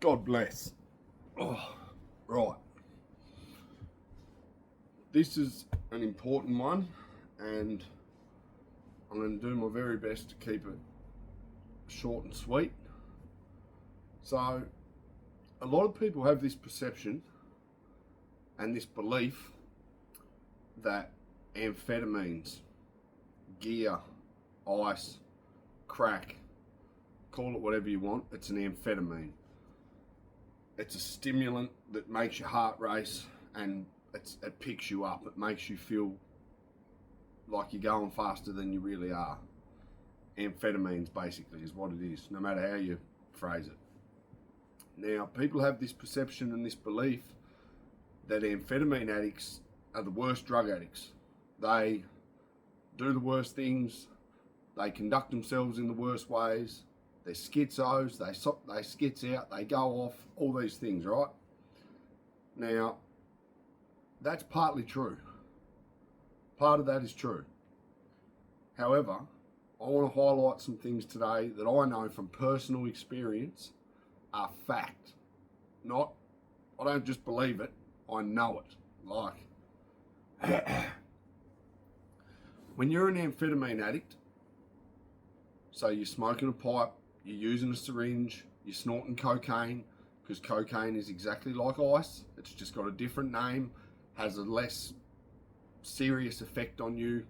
God bless. Oh, right. This is an important one, and I'm going to do my very best to keep it short and sweet. So, a lot of people have this perception and this belief that amphetamines, gear, ice, crack, call it whatever you want, it's an amphetamine. It's a stimulant that makes your heart race, and it picks you up. It makes you feel like you're going faster than you really are. Amphetamines basically is what it is, no matter how you phrase it. Now, people have this perception and this belief that amphetamine addicts are the worst drug addicts. They do the worst things, they conduct themselves in the worst ways, they're schizos, they skits out, they go off, all these things, right? Now, that's partly true. Part of that is true. However, I want to highlight some things today that I know from personal experience are fact. I don't just believe it, I know it. Like, when you're an amphetamine addict, so you're smoking a pipe, you're using a syringe, you're snorting cocaine, because cocaine is exactly like ice, it's just got a different name, has a less serious effect on you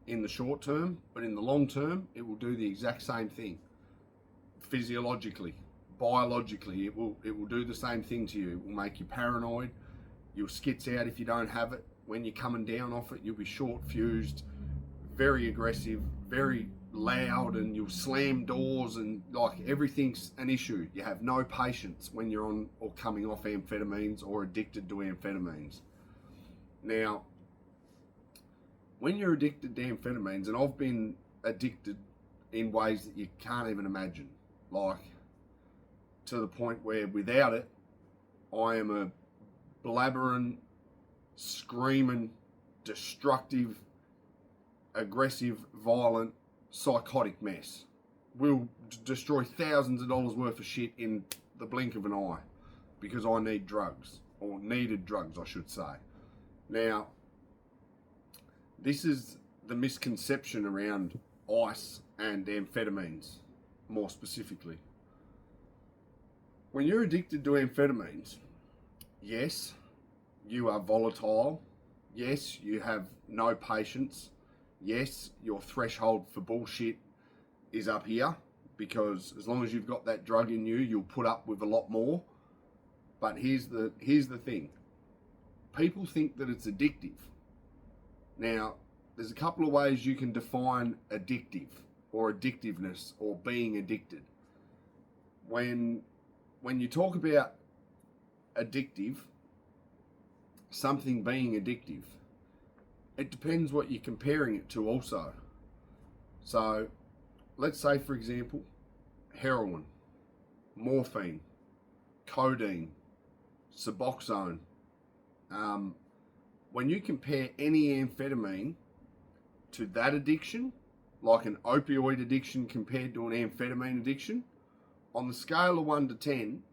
in the short term, but in the long term, it will do the exact same thing. Physiologically, biologically, it will do the same thing to you. It will make you paranoid, you'll skits out if you don't have it. When you're coming down off it, you'll be short fused, very aggressive, very loud, and you'll slam doors, and like everything's an issue. You have no patience when you're on or coming off amphetamines or addicted to amphetamines. Now, when you're addicted to amphetamines, and I've been addicted in ways that you can't even imagine, like to the point where without it, I am a blabbering, screaming, destructive, aggressive, violent, psychotic mess. Will destroy thousands of dollars worth of shit in the blink of an eye because I need drugs, or needed drugs, I should say. Now, this is the misconception around ice and amphetamines, more specifically. When you're addicted to amphetamines, yes, you are volatile. Yes, you have no patience. Yes, your threshold for bullshit is up here, because as long as you've got that drug in you, you'll put up with a lot more. But here's the thing. People think that it's addictive. Now, there's a couple of ways you can define addictive or addictiveness or being addicted. When you talk about addictive, something being addictive, it depends what you're comparing it to also. So, let's say, for example, heroin, morphine, codeine, Suboxone. When you compare any amphetamine to that addiction, like an opioid addiction compared to an amphetamine addiction, on the scale of 1 to 10,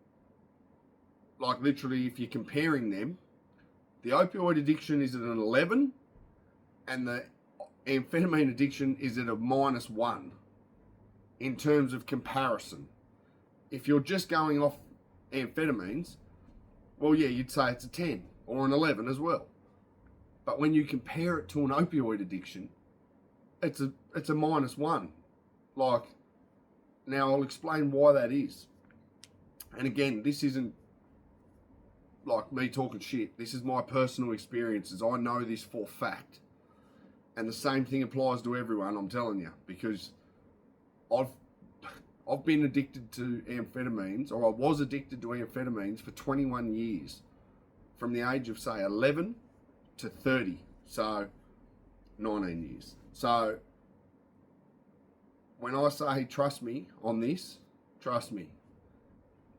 like literally if you're comparing them, the opioid addiction is at an 11, and the amphetamine addiction is at a -1 in terms of comparison. If you're just going off amphetamines, well, yeah, you'd say it's a 10 or an 11 as well. But when you compare it to an opioid addiction, it's a -1. Like, now I'll explain why that is. And again, this isn't like me talking shit. This is my personal experiences. I know this for fact. And the same thing applies to everyone, I'm telling you, because I've been addicted to amphetamines, or I was addicted to amphetamines for 21 years, from the age of, say, 11 to 30, so 19 years. So when I say trust me on this, trust me.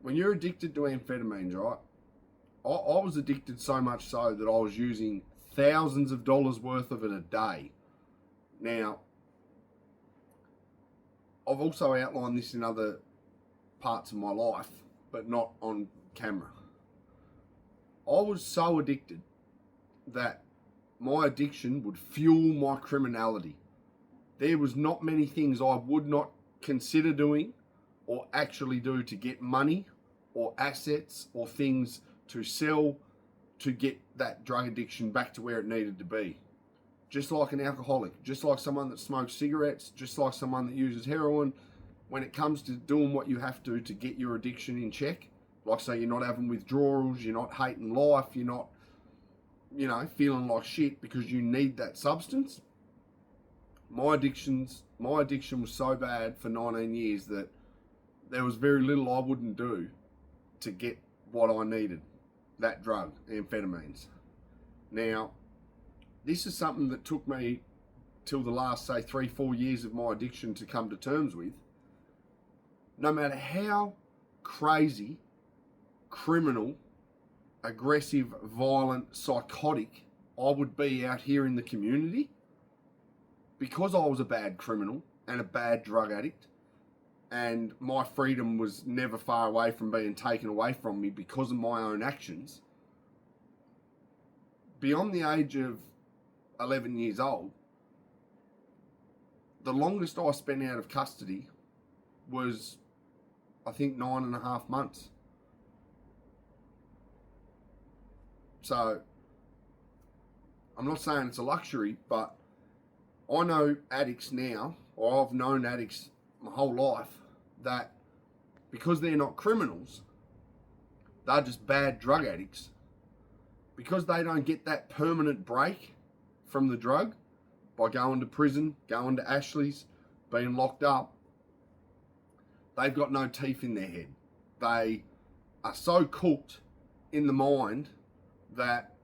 When you're addicted to amphetamines, right, I was addicted so much so that I was using thousands of dollars worth of it a day. Now, I've also outlined this in other parts of my life, but not on camera. I was so addicted that my addiction would fuel my criminality. There was not many things I would not consider doing or actually do to get money or assets or things to sell to get that drug addiction back to where it needed to be. Just like an alcoholic, just like someone that smokes cigarettes, just like someone that uses heroin, when it comes to doing what you have to get your addiction in check, like say you're not having withdrawals, you're not hating life, you're not, feeling like shit because you need that substance. My addiction was so bad for 19 years that there was very little I wouldn't do to get what I needed, that drug, amphetamines. Now, this is something that took me till the last, say, 3-4 years of my addiction to come to terms with. No matter how crazy, criminal, aggressive, violent, psychotic I would be out here in the community, because I was a bad criminal and a bad drug addict, and my freedom was never far away from being taken away from me because of my own actions, beyond the age of 11 years old, the longest I spent out of custody was, I think, 9.5 months. So, I'm not saying it's a luxury, but I know addicts now, or I've known addicts my whole life, that because they're not criminals, they're just bad drug addicts. Because they don't get that permanent break from the drug by going to prison, going to Ashley's, being locked up, they've got no teeth in their head. They are so cooked in the mind that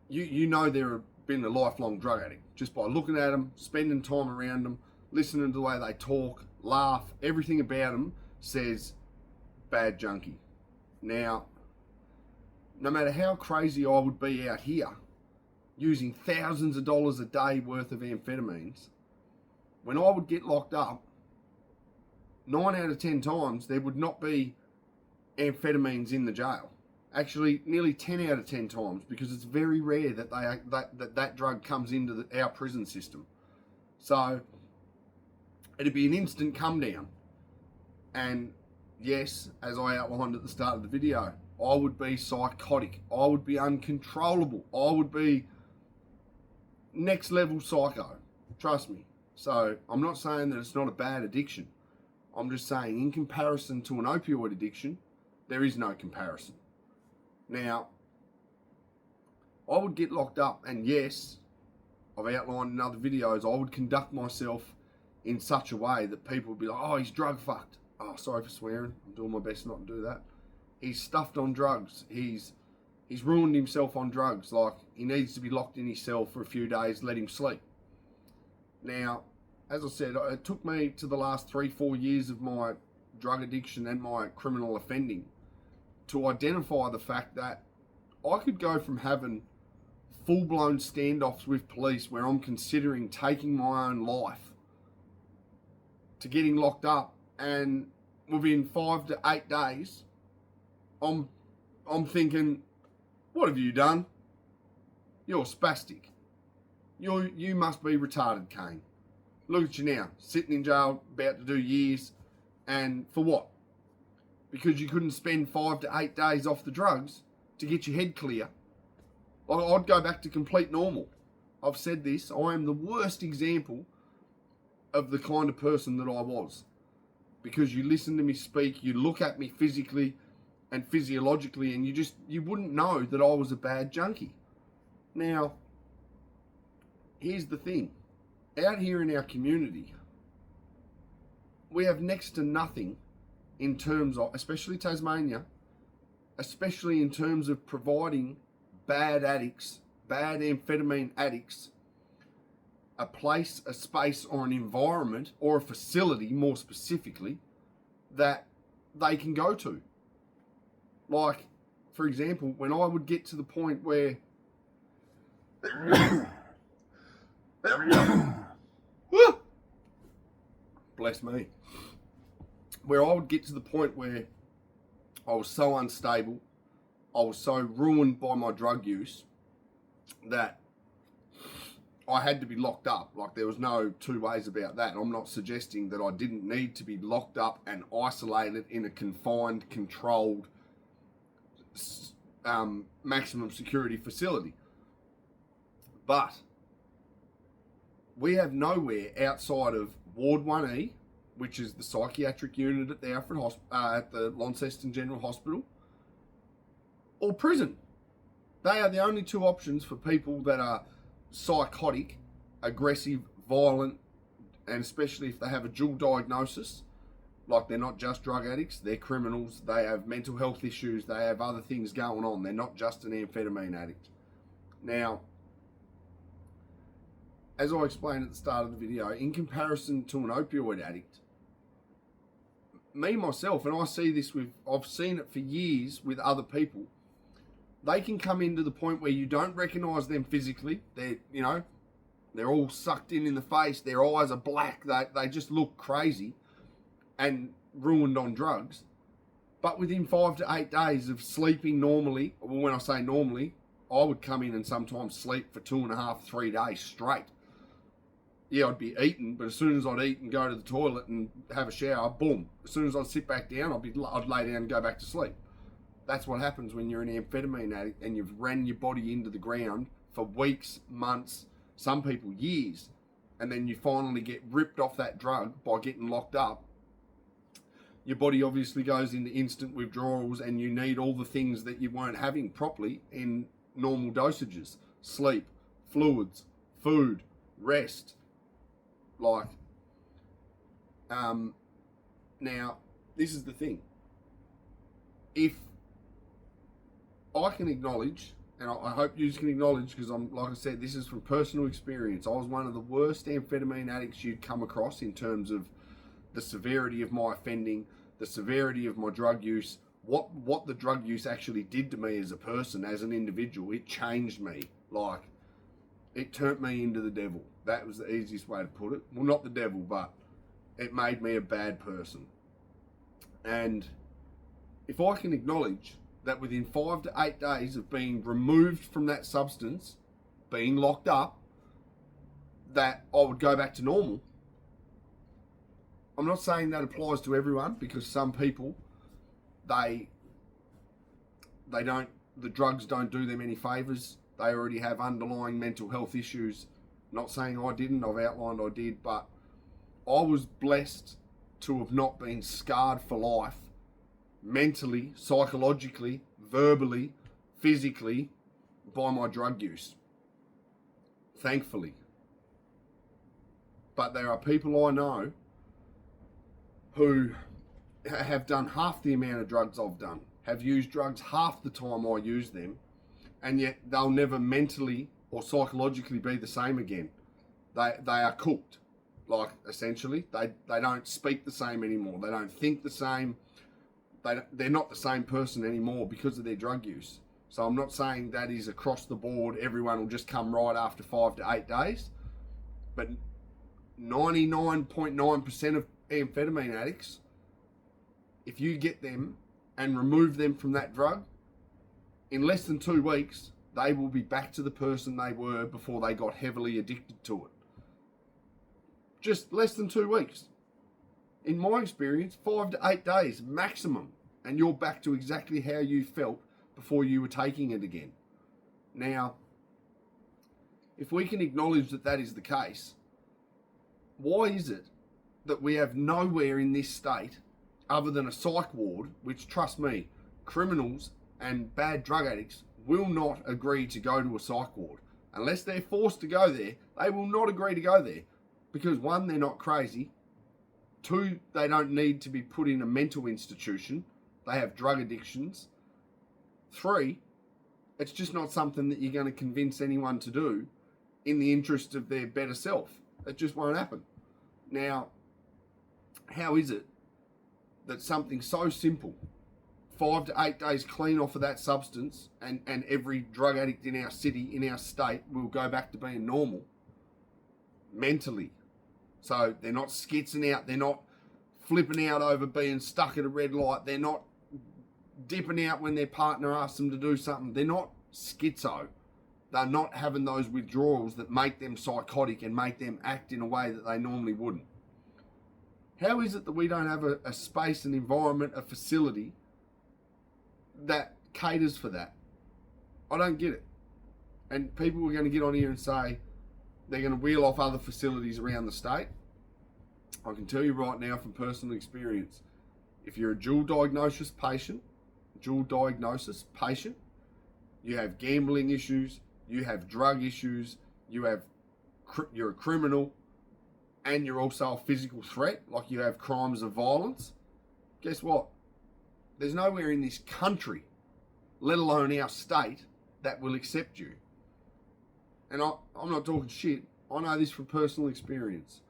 you know they've been a lifelong drug addict just by looking at them, spending time around them, listening to the way they talk, laugh, everything about them says bad junkie. Now, no matter how crazy I would be out here using thousands of dollars a day worth of amphetamines, when I would get locked up, 9 out of 10 times there would not be amphetamines in the jail. Actually, nearly 10 out of 10 times, because it's very rare that that drug comes into our prison system. So it'd be an instant come down. And yes, as I outlined at the start of the video, I would be psychotic. I would be uncontrollable. I would be next level psycho. Trust me. So I'm not saying that it's not a bad addiction. I'm just saying in comparison to an opioid addiction, there is no comparison. Now, I would get locked up, and yes, I've outlined in other videos, I would conduct myself in such a way that people would be like, oh, he's drug fucked. Oh, sorry for swearing. I'm doing my best not to do that. He's stuffed on drugs. He's ruined himself on drugs. Like, he needs to be locked in his cell for a few days, let him sleep. Now, as I said, it took me to the last 3-4 years of my drug addiction and my criminal offending to identify the fact that I could go from having full-blown standoffs with police where I'm considering taking my own life to getting locked up, and within 5 to 8 days, I'm thinking, what have you done? You're spastic. You must be retarded, Kane. Look at you now, sitting in jail, about to do years, and for what? Because you couldn't spend 5 to 8 days off the drugs to get your head clear. I'd go back to complete normal. I've said this, I am the worst example of the kind of person that I was. Because you listen to me speak, you look at me physically and physiologically, and you wouldn't know that I was a bad junkie. Now, here's the thing. Out here in our community, we have next to nothing in terms of, especially Tasmania, especially in terms of providing bad addicts, bad amphetamine addicts, a place, a space, or an environment, or a facility, more specifically, that they can go to. Like, for example, when I would get to the point where bless me, where I would get to the point where I was so unstable, I was so ruined by my drug use that I had to be locked up. Like, there was no two ways about that. I'm not suggesting that I didn't need to be locked up and isolated in a confined, controlled, maximum security facility. But we have nowhere outside of Ward 1E, which is the psychiatric unit at the at the Launceston General Hospital, or prison. They are the only two options for people that are psychotic, aggressive, violent, and especially if they have a dual diagnosis, like they're not just drug addicts, they're criminals, they have mental health issues, they have other things going on, they're not just an amphetamine addict. Now, as I explained at the start of the video, in comparison to an opioid addict, me, myself, and I see this I've seen it for years with other people, they can come into the point where you don't recognise them physically. They're all sucked in the face, their eyes are black, they just look crazy and ruined on drugs. But within 5 to 8 days of sleeping normally, well, when I say normally, I would come in and sometimes sleep for 2.5, 3 days straight. Yeah, I'd be eating, but as soon as I'd eat and go to the toilet and have a shower, boom. As soon as I'd sit back down, I'd lay down and go back to sleep. That's what happens when you're an amphetamine addict and you've ran your body into the ground for weeks, months, some people years, and then you finally get ripped off that drug by getting locked up. Your body obviously goes into instant withdrawals and you need all the things that you weren't having properly in normal dosages. Sleep, fluids, food, rest. Now, this is the thing. If I can acknowledge, and I hope you can acknowledge, because like I said, this is from personal experience. I was one of the worst amphetamine addicts you'd come across in terms of the severity of my offending, the severity of my drug use, what the drug use actually did to me as a person, as an individual. It changed me. Like, it turned me into the devil. That was the easiest way to put it. Well, not the devil, but it made me a bad person. And if I can acknowledge that within 5 to 8 days of being removed from that substance, being locked up, that I would go back to normal. I'm not saying that applies to everyone, because some people, the drugs don't do them any favours. They already have underlying mental health issues. Not saying I didn't, I've outlined I did, but I was blessed to have not been scarred for life, mentally, psychologically, verbally, physically, by my drug use. Thankfully. But there are people I know who have done half the amount of drugs I've done, have used drugs half the time I use them, and yet they'll never mentally or psychologically be the same again. They are cooked. Like, essentially, they don't speak the same anymore. They don't think the same. They're not the same person anymore because of their drug use. So I'm not saying that is across the board, everyone will just come right after 5 to 8 days. But 99.9% of amphetamine addicts, if you get them and remove them from that drug, in less than 2 weeks, they will be back to the person they were before they got heavily addicted to it. Just less than 2 weeks. In my experience, 5 to 8 days maximum, and you're back to exactly how you felt before you were taking it again. Now, if we can acknowledge that that is the case, why is it that we have nowhere in this state other than a psych ward, which, trust me, criminals and bad drug addicts will not agree to go to a psych ward. Unless they're forced to go there, they will not agree to go there. Because 1, they're not crazy. 2, they don't need to be put in a mental institution. They have drug addictions. 3, it's just not something that you're going to convince anyone to do in the interest of their better self. It just won't happen. Now, how is it that something so simple, 5 to 8 days clean off of that substance, and every drug addict in our city, in our state, will go back to being normal mentally? So they're not skitzing out, they're not flipping out over being stuck at a red light, they're not dipping out when their partner asks them to do something. They're not schizo. They're not having those withdrawals that make them psychotic and make them act in a way that they normally wouldn't. How is it that we don't have a space, an environment, a facility that caters for that? I don't get it. And people are going to get on here and say they're going to wheel off other facilities around the state. I can tell you right now from personal experience, if you're a dual diagnosis patient, you have gambling issues, you have drug issues, you're a criminal, and you're also a physical threat, like you have crimes of violence, guess what? There's nowhere in this country, let alone our state, that will accept you. And I'm not talking shit. I know this from personal experience.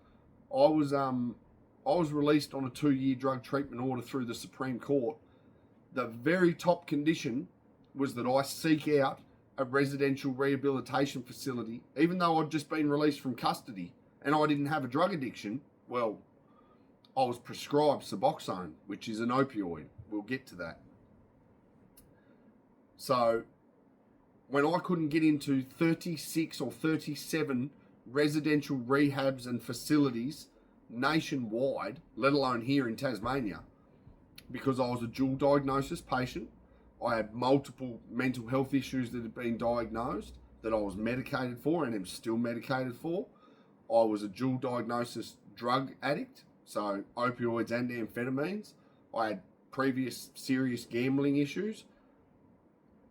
I was released on a 2-year drug treatment order through the Supreme Court. The very top condition was that I seek out a residential rehabilitation facility, even though I'd just been released from custody and I didn't have a drug addiction. Well, I was prescribed Suboxone, which is an opioid. We'll get to that. So when I couldn't get into 36 or 37 residential rehabs and facilities nationwide, let alone here in Tasmania, because I was a dual diagnosis patient, I had multiple mental health issues that had been diagnosed, that I was medicated for and am still medicated for. I was a dual diagnosis drug addict, so opioids and amphetamines. I had previous serious gambling issues.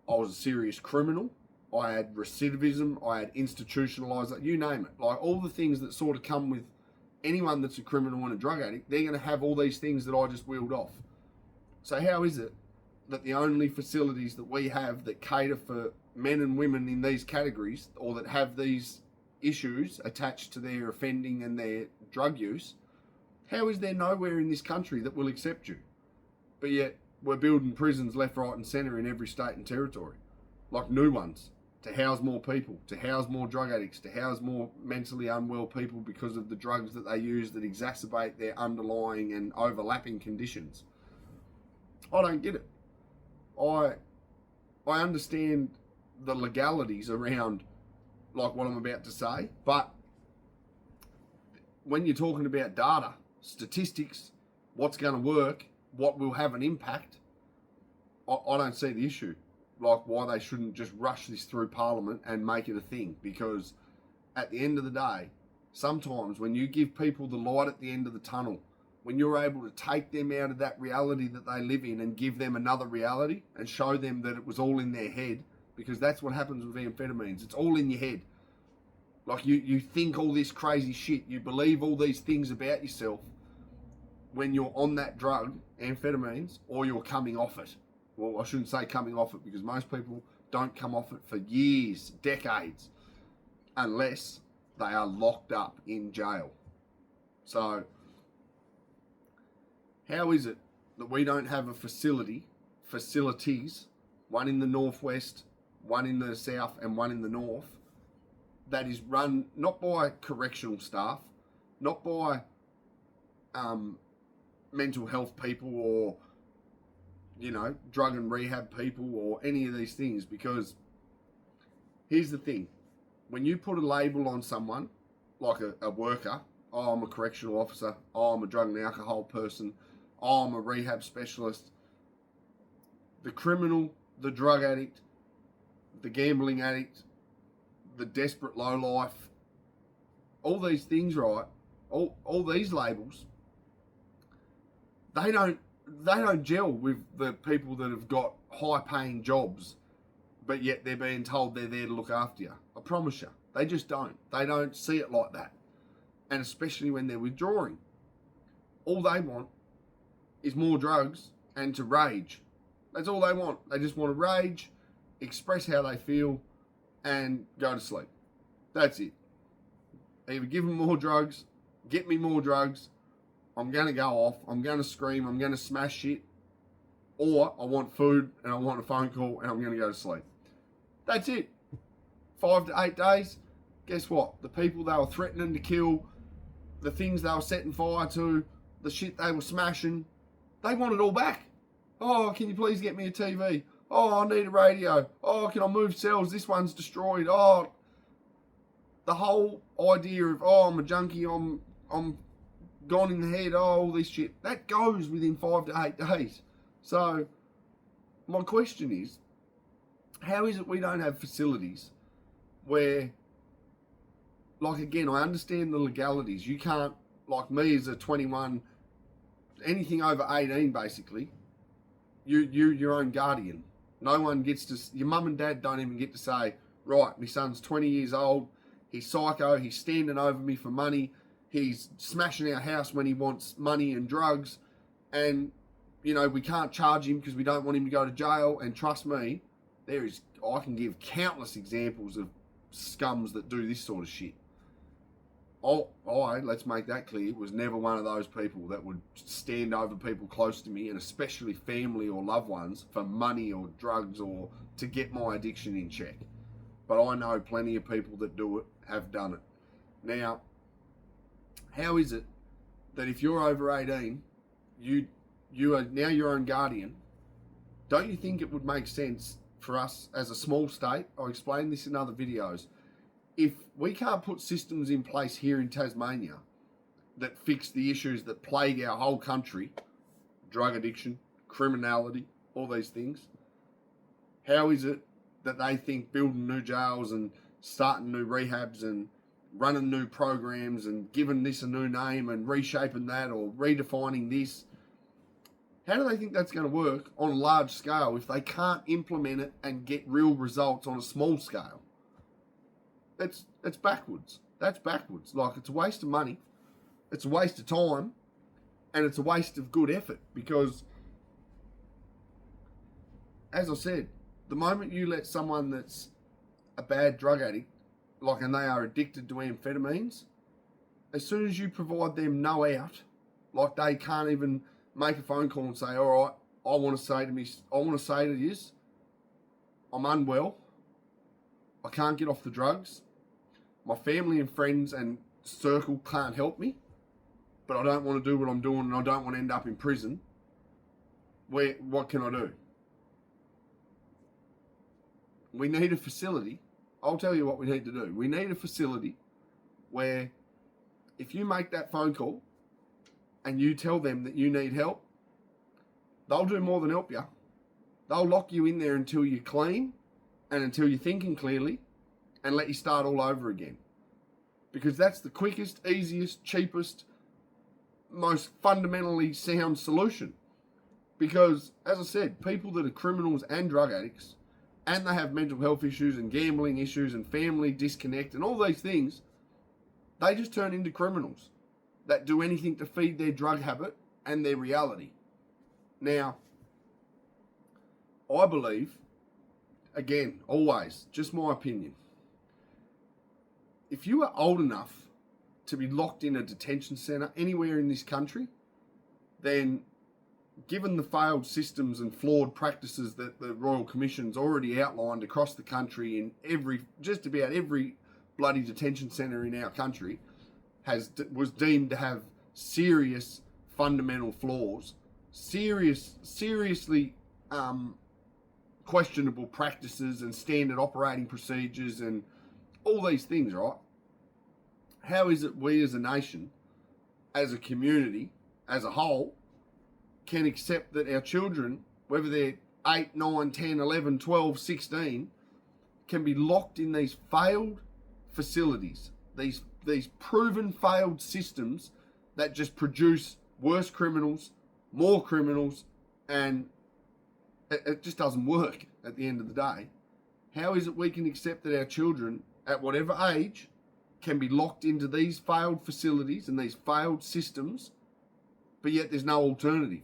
I was a serious criminal. I had recidivism. I had institutionalised, you name it. Like all the things that sort of come with anyone that's a criminal and a drug addict, they're going to have all these things that I just wheeled off. So how is it that the only facilities that we have that cater for men and women in these categories, or that have these issues attached to their offending and their drug use, how is there nowhere in this country that will accept you? But yet we're building prisons left, right and centre in every state and territory, like new ones, to house more people, to house more drug addicts, to house more mentally unwell people because of the drugs that they use that exacerbate their underlying and overlapping conditions. I don't get it. I understand the legalities around like what I'm about to say, but when you're talking about data, statistics, what's going to work, what will have an impact, I don't see the issue. Like why they shouldn't just rush this through Parliament and make it a thing. Because at the end of the day, sometimes when you give people the light at the end of the tunnel, when you're able to take them out of that reality that they live in and give them another reality and show them that it was all in their head, because that's what happens with amphetamines. It's all in your head. Like you think all this crazy shit, you believe all these things about yourself when you're on that drug, amphetamines, or you're coming off it. Well, I shouldn't say coming off it, because most people don't come off it for years, decades, unless they are locked up in jail. So how is it that we don't have a facilities, one in the northwest, one in the south and one in the north, that is run not by correctional staff, not by mental health people or, you know, drug and rehab people or any of these things? Because here's the thing. When you put a label on someone, like a worker, oh, I'm a correctional officer, oh, I'm a drug and alcohol person, oh, I'm a rehab specialist, the criminal, the drug addict, the gambling addict, the desperate lowlife, all these things, right? All these labels, they don't gel with the people that have got high-paying jobs, but yet they're being told they're there to look after you. I promise you, they just don't. They don't see it like that. And especially when they're withdrawing. All they want is more drugs and to rage. That's all they want. They just want to rage, express how they feel, and go to sleep. That's it. Either give them more drugs, get me more drugs, I'm going to go off, I'm going to scream, I'm going to smash shit, or I want food and I want a phone call and I'm going to go to sleep. That's it. 5 to 8 days, guess what? The people they were threatening to kill, the things they were setting fire to, the shit they were smashing, they want it all back. Oh, can you please get me a TV? Oh, I need a radio. Oh, can I move cells? This one's destroyed. Oh, the whole idea of, oh, I'm a junkie, I'm gone in the head, oh, all this shit, that goes within 5 to 8 days. So my question is, how is it we don't have facilities where, like, again, I understand the legalities. You can't, like me as a 21, anything over 18 basically, you're your own guardian. No one gets to, your mum and dad don't even get to say, right, my son's 20 years old, he's psycho, he's standing over me for money, he's smashing our house when he wants money and drugs, and, you know, we can't charge him because we don't want him to go to jail. And trust me, I can give countless examples of scums that do this sort of shit. Let's make that clear, was never one of those people that would stand over people close to me, and especially family or loved ones, for money or drugs or to get my addiction in check. But I know plenty of people that do it, have done it. Now, how is it that if you're over 18, you are now your own guardian? Don't you think it would make sense for us as a small state? I'll explain this in other videos. If we can't put systems in place here in Tasmania that fix the issues that plague our whole country, drug addiction, criminality, all these things, how is it that they think building new jails and starting new rehabs and running new programs and giving this a new name and reshaping that or redefining this, how do they think that's going to work on a large scale if they can't implement it and get real results on a small scale? It's backwards. That's backwards. Like, it's a waste of money, it's a waste of time, and it's a waste of good effort. Because, as I said, the moment you let someone that's a bad drug addict, like, and they are addicted to amphetamines, as soon as you provide them no out, like they can't even make a phone call and say, all right, I want to say to you, I'm unwell, I can't get off the drugs, my family and friends and circle can't help me, but I don't want to do what I'm doing and I don't want to end up in prison. What can I do? We need a facility. I'll tell you what we need to do. We need a facility where if you make that phone call and you tell them that you need help, they'll do more than help you. They'll lock you in there until you're clean and until you're thinking clearly, and let you start all over again. Because that's the quickest, easiest, cheapest, most fundamentally sound solution. Because, as I said, people that are criminals and drug addicts, and they have mental health issues and gambling issues and family disconnect and all these things, they just turn into criminals that do anything to feed their drug habit and their reality. Now, I believe, again, always, just my opinion, if you are old enough to be locked in a detention centre anywhere in this country, then given the failed systems and flawed practices that the Royal Commission's already outlined across the country in just about every bloody detention centre in our country was deemed to have serious fundamental flaws, seriously questionable practices and standard operating procedures and all these things, right? How is it we as a nation, as a community, as a whole, can accept that our children, whether they're 8, 9, 10, 11, 12, 16, can be locked in these failed facilities, these proven failed systems that just produce worse criminals, more criminals, and it just doesn't work at the end of the day. How is it we can accept that our children, at whatever age, can be locked into these failed facilities and these failed systems, but yet there's no alternative?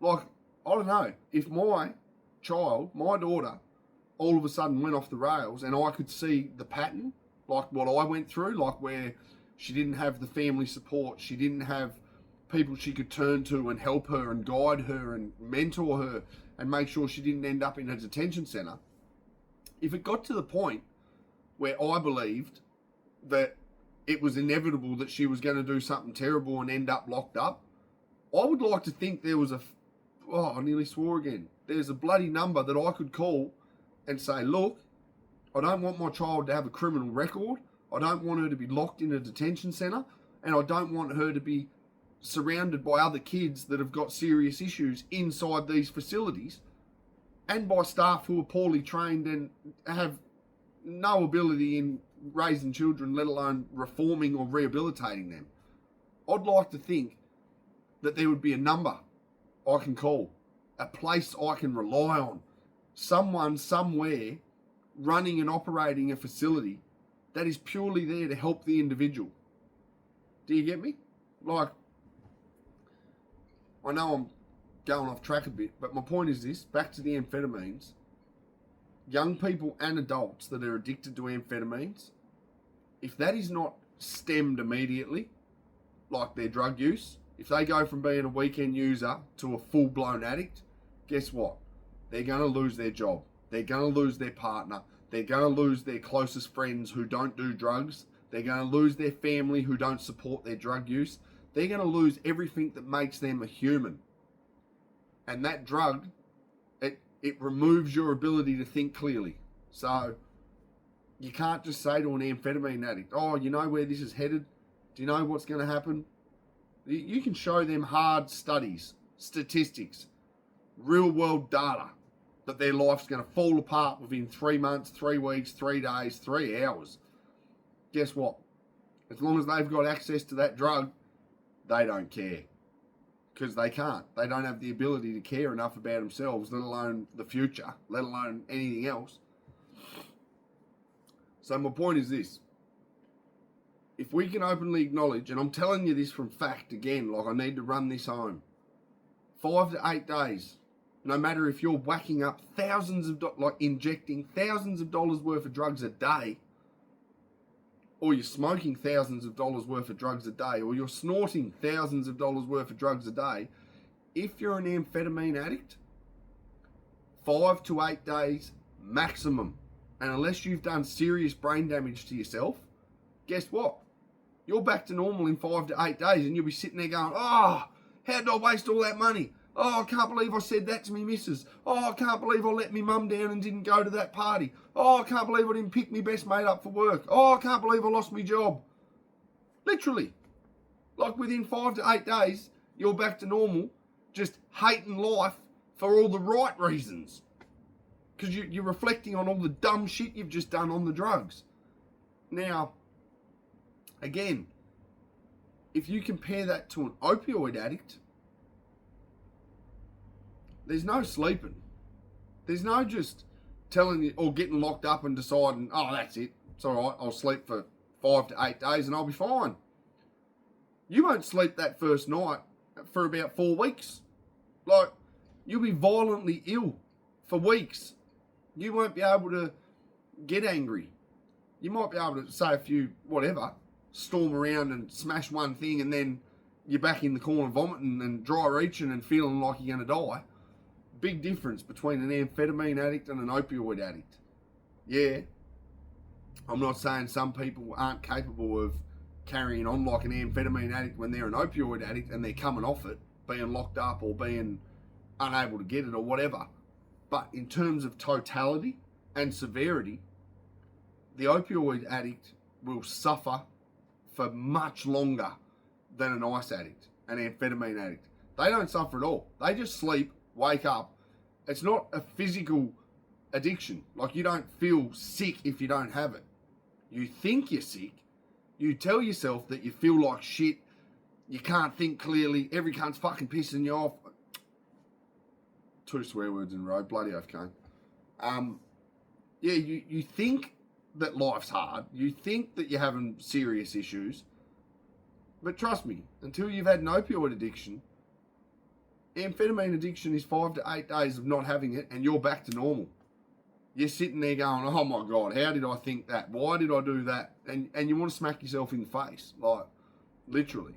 Like, I don't know, if my child, my daughter, all of a sudden went off the rails and I could see the pattern, like what I went through, like where she didn't have the family support, she didn't have people she could turn to and help her and guide her and mentor her and make sure she didn't end up in a detention centre. If it got to the point where I believed that it was inevitable that she was going to do something terrible and end up locked up, I would like to think there was oh, I nearly swore again. There's a bloody number that I could call and say, look, I don't want my child to have a criminal record. I don't want her to be locked in a detention centre. And I don't want her to be surrounded by other kids that have got serious issues inside these facilities and by staff who are poorly trained and have no ability in raising children, let alone reforming or rehabilitating them. I'd like to think that there would be a number I can call, a place I can rely on, someone somewhere running and operating a facility that is purely there to help the individual. Do you get me? Like, I know I'm going off track a bit, but my point is this, back to the amphetamines. Young people and adults that are addicted to amphetamines, if that is not stemmed immediately, like their drug use, if they go from being a weekend user to a full-blown addict, guess what? They're going to lose their job. They're going to lose their partner. They're going to lose their closest friends who don't do drugs. They're going to lose their family who don't support their drug use. They're going to lose everything that makes them a human. And that drug, it removes your ability to think clearly. So you can't just say to an amphetamine addict, oh, you know where this is headed? Do you know what's going to happen? You can show them hard studies, statistics, real world data that their life's going to fall apart within 3 months, 3 weeks, 3 days, 3 hours. Guess what? As long as they've got access to that drug, they don't care. Because they can't. They don't have the ability to care enough about themselves, let alone the future, let alone anything else. So my point is this. If we can openly acknowledge, and I'm telling you this from fact again, like I need to run this home, 5 to 8 days, no matter if you're whacking up thousands of, like injecting thousands of dollars worth of drugs a day, or you're smoking thousands of dollars worth of drugs a day, or you're snorting thousands of dollars worth of drugs a day, if you're an amphetamine addict, 5 to 8 days maximum. And unless you've done serious brain damage to yourself, guess what? You're back to normal in 5 to 8 days and you'll be sitting there going, oh, how did I waste all that money? Oh, I can't believe I said that to me missus. Oh, I can't believe I let me mum down and didn't go to that party. Oh, I can't believe I didn't pick me best mate up for work. Oh, I can't believe I lost my job. Literally. Like within 5 to 8 days, you're back to normal, just hating life for all the right reasons. Because you're reflecting on all the dumb shit you've just done on the drugs. Now, again, if you compare that to an opioid addict, there's no sleeping. There's no just telling you or getting locked up and deciding, oh, that's it. It's all right. I'll sleep for 5 to 8 days and I'll be fine. You won't sleep that first night for about 4 weeks. Like, you'll be violently ill for weeks. You won't be able to get angry. You might be able to say a few, whatever, storm around and smash one thing and then you're back in the corner vomiting and dry reaching and feeling like you're going to die. Big difference between an amphetamine addict and an opioid addict. Yeah, I'm not saying some people aren't capable of carrying on like an amphetamine addict when they're an opioid addict and they're coming off it, being locked up or being unable to get it or whatever. But in terms of totality and severity, the opioid addict will suffer for much longer than an ice addict, an amphetamine addict. They don't suffer at all. They just sleep, wake up. It's not a physical addiction. Like, you don't feel sick if you don't have it. You think you're sick. You tell yourself that you feel like shit. You can't think clearly. Every cunt's fucking pissing you off. 2 swear words in a row. Bloody oath, Kane. Yeah, you think that life's hard. You think that you're having serious issues. But trust me, until you've had an opioid addiction, amphetamine addiction is 5 to 8 days of not having it and you're back to normal. You're sitting there going, oh my God, how did I think that? Why did I do that? And you want to smack yourself in the face, like, literally.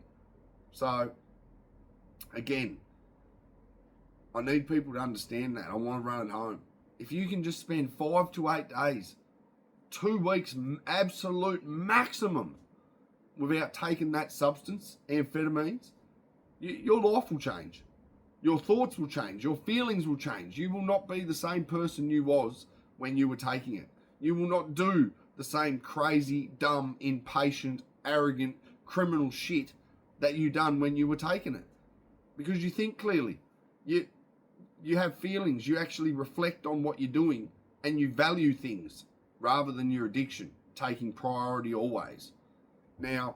So, again, I need people to understand that. I want to run it home. If you can just spend 5 to 8 days, 2 weeks, absolute maximum, without taking that substance, amphetamines, your life will change. Your thoughts will change. Your feelings will change. You will not be the same person you was when you were taking it. You will not do the same crazy, dumb, impatient, arrogant, criminal shit that you done when you were taking it. Because you think clearly. You have feelings. You actually reflect on what you're doing and you value things rather than your addiction, taking priority always. Now,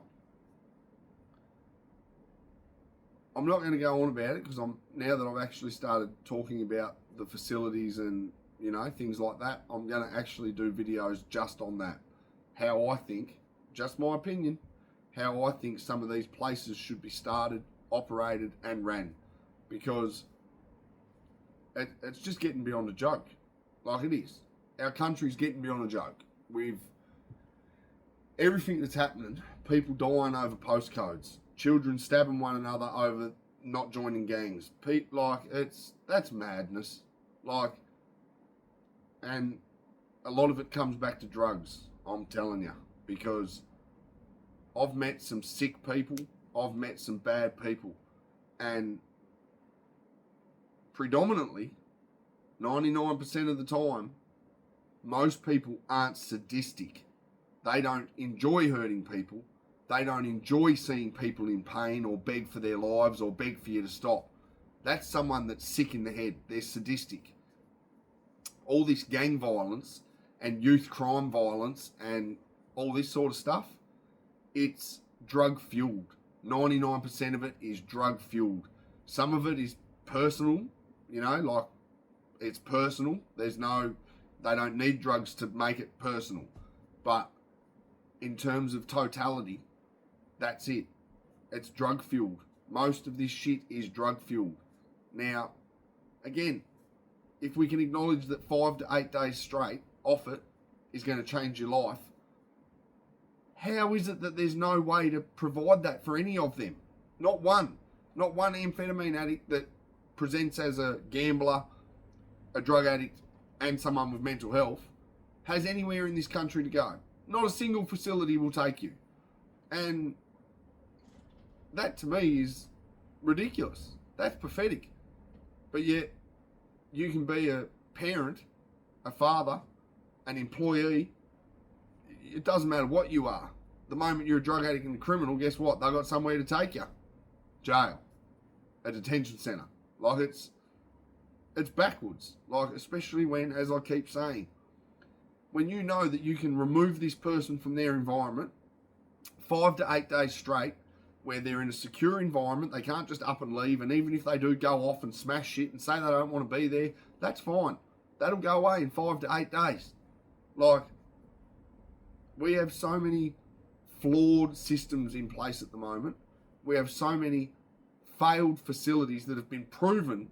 I'm not going to go on about it because now that I've actually started talking about the facilities and, you know, things like that, I'm going to actually do videos just on that. How I think, just my opinion, how I think some of these places should be started, operated and ran. Because it's just getting beyond a joke. Like it is. Our country's getting beyond a joke. With everything that's happening, people dying over postcodes, children stabbing one another over not joining gangs. That's madness. And a lot of it comes back to drugs, I'm telling you. Because I've met some sick people, I've met some bad people, and predominantly, 99% of the time, most people aren't sadistic. They don't enjoy hurting people. They don't enjoy seeing people in pain or beg for their lives or beg for you to stop. That's someone that's sick in the head. They're sadistic. All this gang violence and youth crime violence and all this sort of stuff, it's drug fueled. 99% of it is drug fueled. Some of it is personal, you know, like it's personal. They don't need drugs to make it personal. But in terms of totality, that's it. It's drug fueled. Most of this shit is drug fueled. Now, again, if we can acknowledge that 5 to 8 days straight off it is going to change your life, how is it that there's no way to provide that for any of them? Not one. Not one amphetamine addict that presents as a gambler, a drug addict, and someone with mental health has anywhere in this country to go. Not a single facility will take you. And that to me is ridiculous. That's pathetic. But yet, you can be a parent, a father, an employee. It doesn't matter what you are. The moment you're a drug addict and a criminal, guess what? They've got somewhere to take you. Jail. A detention centre. Like it's backwards. Like, especially when, as I keep saying, when you know that you can remove this person from their environment 5 to 8 days straight, where they're in a secure environment, they can't just up and leave, and even if they do go off and smash shit and say they don't want to be there, that's fine. That'll go away in 5 to 8 days. Like, we have so many flawed systems in place at the moment. We have so many failed facilities that have been proven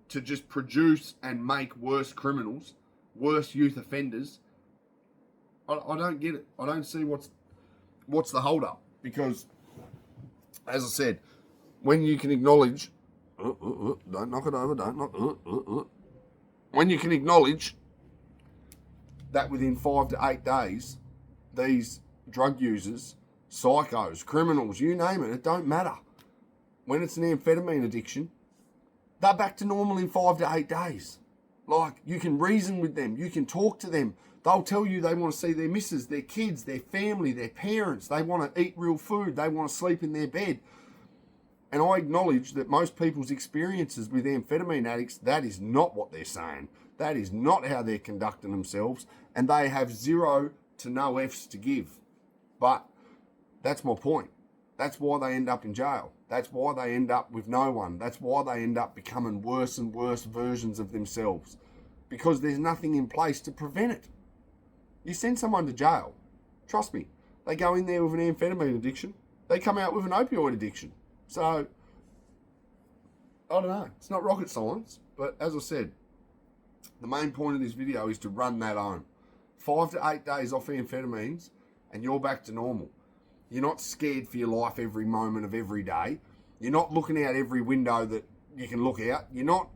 to just produce and make worse criminals, worse youth offenders. I don't get it. I don't see what's the hold up. Because, as I said, when you can acknowledge, don't knock it over, don't knock, when you can acknowledge that within 5 to 8 days, these drug users, psychos, criminals, you name it, it don't matter. When it's an amphetamine addiction, they're back to normal in 5 to 8 days. Like, you can reason with them, you can talk to them. They'll tell you they want to see their missus, their kids, their family, their parents. They want to eat real food. They want to sleep in their bed. And I acknowledge that most people's experiences with amphetamine addicts, that is not what they're saying. That is not how they're conducting themselves. And they have zero to no F's to give. But that's my point. That's why they end up in jail. That's why they end up with no one. That's why they end up becoming worse and worse versions of themselves. Because there's nothing in place to prevent it. You send someone to jail, trust me, they go in there with an amphetamine addiction, they come out with an opioid addiction. So, I don't know, it's not rocket science, but as I said, the main point of this video is to run that home. 5 to 8 days off amphetamines and you're back to normal. You're not scared for your life every moment of every day. You're not looking out every window that you can look out. You're not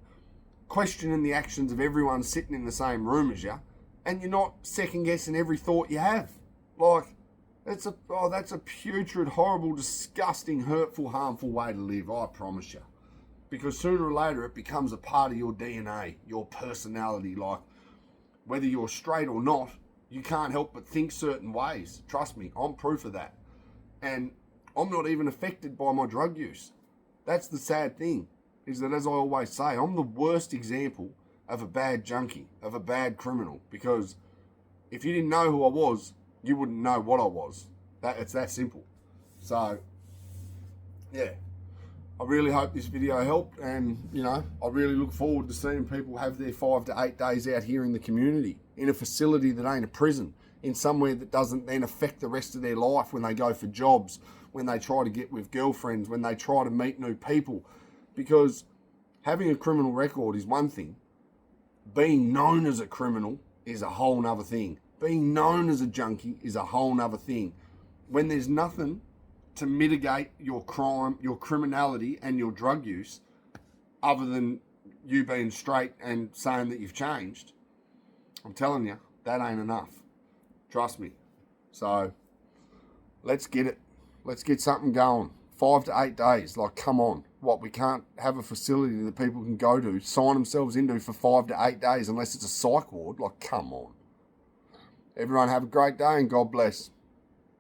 questioning the actions of everyone sitting in the same room as you. And you're not second guessing every thought you have. Like, that's a putrid, horrible, disgusting, hurtful, harmful way to live, I promise you. Because sooner or later it becomes a part of your DNA, your personality. Like, whether you're straight or not, you can't help but think certain ways. Trust me, I'm proof of that. And I'm not even affected by my drug use. That's the sad thing, is that, as I always say, I'm the worst example of a bad junkie, of a bad criminal. Because if you didn't know who I was, you wouldn't know what I was. It's that simple. So, yeah. I really hope this video helped, and I really look forward to seeing people have their 5 to 8 days out here in the community, in a facility that ain't a prison, in somewhere that doesn't then affect the rest of their life when they go for jobs, when they try to get with girlfriends, when they try to meet new people. Because having a criminal record is one thing. Being known as a criminal is a whole nother thing. Being known as a junkie is a whole nother thing. When there's nothing to mitigate your crime, your criminality, and your drug use, other than you being straight and saying that you've changed, I'm telling you, that ain't enough. Trust me. So, let's get it. Let's get something going. 5 to 8 days. Like, come on. What, we can't have a facility that people can go to, sign themselves into for 5 to 8 days unless it's a psych ward? Like, come on. Everyone have a great day and God bless.